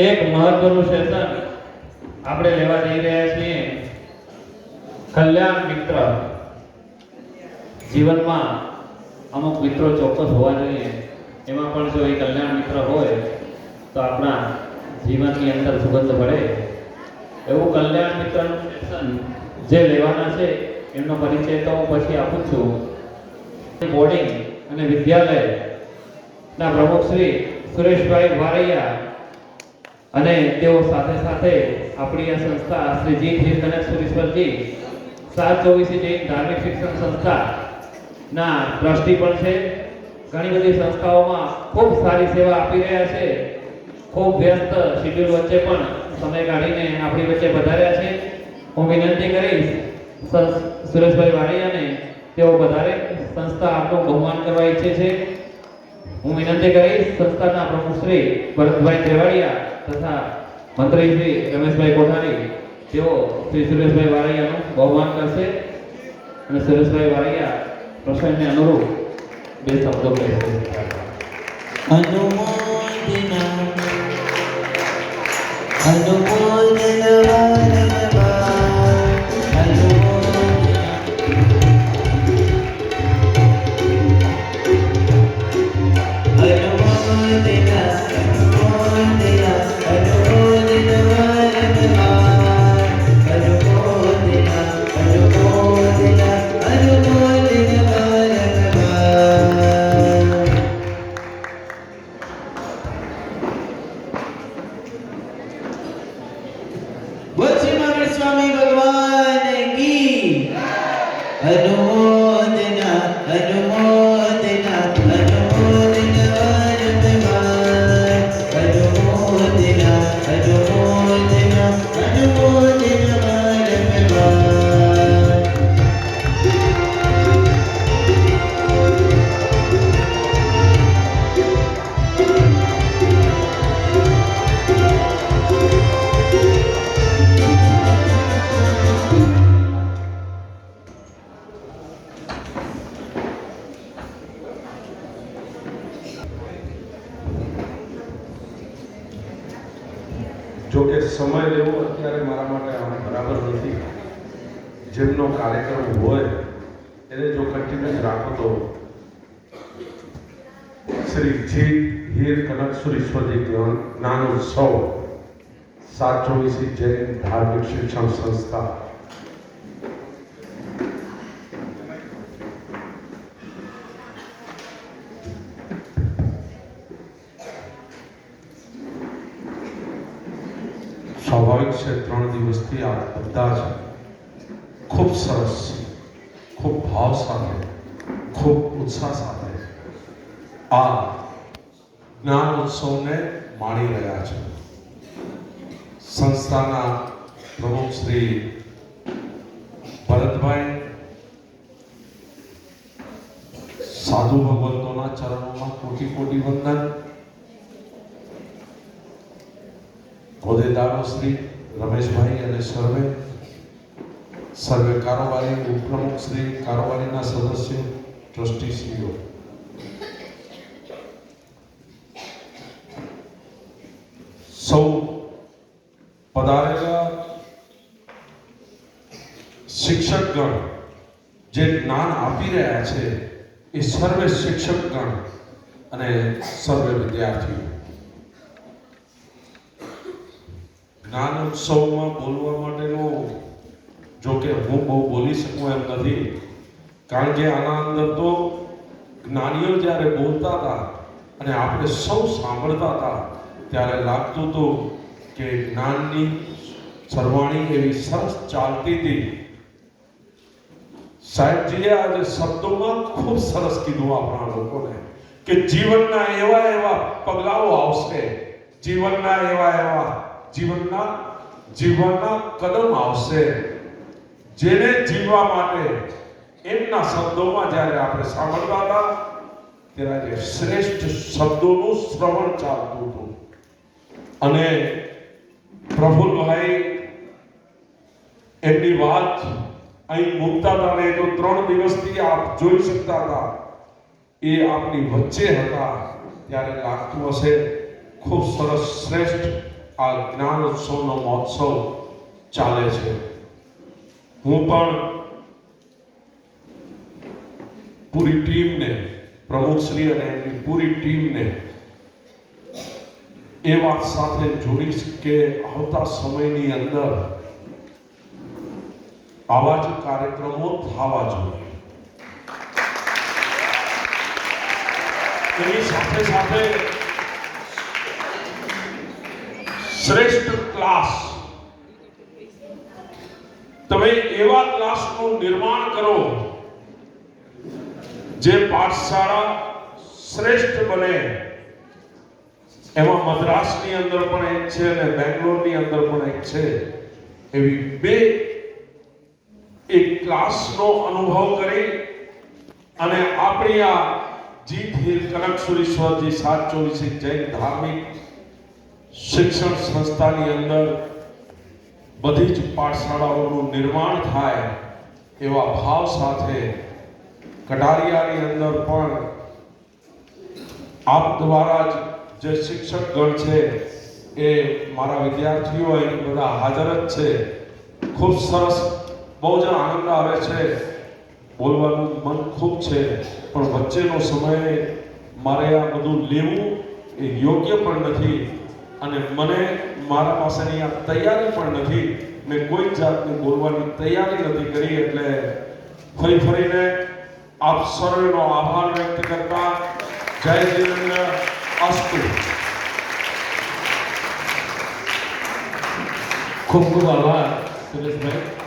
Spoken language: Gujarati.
એક મહત્વનું સેશન આપણે લેવા જઈ રહ્યા છીએ કલ્યાણ મિત્ર. જીવનમાં અમુક મિત્રો ચોક્કસ હોવા જોઈએ. એમાં પણ જો એ કલ્યાણ મિત્ર હોય તો આપણા જીવનની અંદર સુગંધ પડે. એવું કલ્યાણ મિત્રનું સેશન જે લેવાના છે એમનો પરિચય તો હું પછી આપું છું. બોર્ડિંગ અને વિદ્યાલયના પ્રમુખ શ્રી સુરેશભાઈ વારૈયા અને તેઓ સાથે સાથે આપણી આ સંસ્થા શ્રી જી હીર કનેશ્વરીશ્વરજી 724 જૈન ધાર્મિક શિક્ષણ સંસ્થાના ટ્રસ્ટી પણ છે. ઘણી બધી સંસ્થાઓમાં ખૂબ સારી સેવા આપી રહ્યા છે. ખૂબ વ્યસ્ત શેડ્યુલ વચ્ચે પણ સમય કાઢીને આપણી વચ્ચે પધાર્યા છે. હું વિનંતી કરીશ સુરેશભાઈ વારૈયાને તેઓ વધારે સંસ્થા આપનું બહુમાન કરવા ઈચ્છે છે. હું વિનંતી કરીશ સંસ્થાના પ્રમુખ શ્રી ભરતભાઈ ત્રેવાડિયા તથા મંત્રી શ્રી રમેશભાઈ કોઠારી તેઓ શ્રી સુરેશભાઈ વારૈયાનું બહુમાન કરશે અને સુરેશભાઈ વારૈયા પ્રસંગને અનુરૂપ બે શબ્દો કહેશે. જોકે સમય લેવો અત્યારે મારા માટે આમ બરાબર નથી. જેમનો કાર્યક્રમ હોય એને જો કન્ટિન્યુઅસ રાખો તો શ્રી જી હીર કનકસુરેશ્વરજી જ્ઞાનોત્સવ 724 જૈન ધાર્મિક શિક્ષણ સંસ્થા સ્વાભાવિક છે 3 દિવસથી આ બધા જ ખૂબ સરસ, ખૂબ ભાવ સાથે, ખૂબ ઉત્સાહ સાથે આ જ્ઞાન ઉત્સવને માણી રહ્યા છે. સંસ્થાના પ્રમુખ શ્રી ભરતભાઈ સાધુ ભગવંતોના ચરણોમાં કોટી કોટી વંદન. હોદ્દેદારો શ્રી રમેશભાઈ અને સર્વે કારોબારી ઉપપ્રમુખ શ્રી, કારોબારીના સદસ્યો, ટ્રસ્ટીશ્રીઓ, સૌ પધારેલા શિક્ષકગણ જે જ્ઞાન આપી રહ્યા છે એ સર્વે શિક્ષકગણ અને સર્વે વિદ્યાર્થીઓ. જ્ઞાન ઉત્સવમાં બોલવા માટેનો જો કે હું બહુ બોલી શકું એમ નથી, કારણ કે આના અંદર તો જ્ઞાનીઓ જ્યારે બોલતા હતા અને આપણે સૌ સાંભળતા હતા ત્યારે લાગતું હતું કે જ્ઞાનની સરવાણી એવી સરસ ચાલતી હતી. સાહેબજીએ આજે શબ્દોમાં ખૂબ સરસ કીધું આપણા લોકોને કે જીવનના એવા એવા પગલાઓ આવશે, જીવનના એવા જીવનના કદમ આવશે જેને જીવવા માટે એમના શબ્દોમાં જ્યારે આપણે સાંભળતા હતા ત્યારે શ્રેષ્ઠ શબ્દોનું શ્રવણ ચાલતું હતું. અને પ્રફુલ્લભાઈ એમની વાત અહીં મૂકતા હતા ને તો 3 દિવસથી આપ જોઈ શકતા હતા એ આપની વચ્ચે હતા ત્યારે લાગતું હશે ખૂબ સરસ શ્રેષ્ઠ આ જ્ઞાન ઉત્સવનો મહોત્સવ ચાલે છે. હું પણ પૂરી ટીમને, પ્રમુખશ્રી અને એમની પૂરી ટીમને એ વાત સાથે જોડીશ કે આવતા સમયની અંદર આવા જ કાર્યક્રમો થવા જોઈએ. એની સાથે સાથે શ્રેષ્ઠ ક્લાસ, તમે એવા ક્લાસનું નિર્માણ કરો જે પાઠશાળા શ્રેષ્ઠ બને. એમાં મદ્રાસની અંદર પણ એક છે અને બેંગ્લોરની અંદર પણ એક છે. એવી 2 એક ક્લાસનો અનુભવ કરી અને આપણી આ જીત હિલ કનકસુરેશ્વરજી 724 જૈન ધાર્મિક શિક્ષણ સંસ્થાની અંદર બધી જ પાઠશાળાઓનું નિર્માણ થાય એવા ભાવ સાથે કટારિયાની અંદર પણ આપ દ્વારા જ જે શિક્ષક ગણ છે એ મારા વિદ્યાર્થીઓ અહીં બધા હાજર જ છે. ખૂબ સરસ, બહુ જ આનંદ આવે છે, બોલવાનું મન ખૂબ છે, પણ વચ્ચેનો સમય મારે આ બધું લેવું એ યોગ્ય પણ નથી અને મને મારા પાસેની આ તૈયારી પણ નથી. મેં કોઈ જાતની બોલવાની તૈયારી નથી કરી એટલે ફરીને આપ સર્વેનો આભાર વ્યક્ત કરતા જય જીનેન્દ્ર અસ્તુ. ખૂબ ખૂબ આભાર સુરેશભાઈ.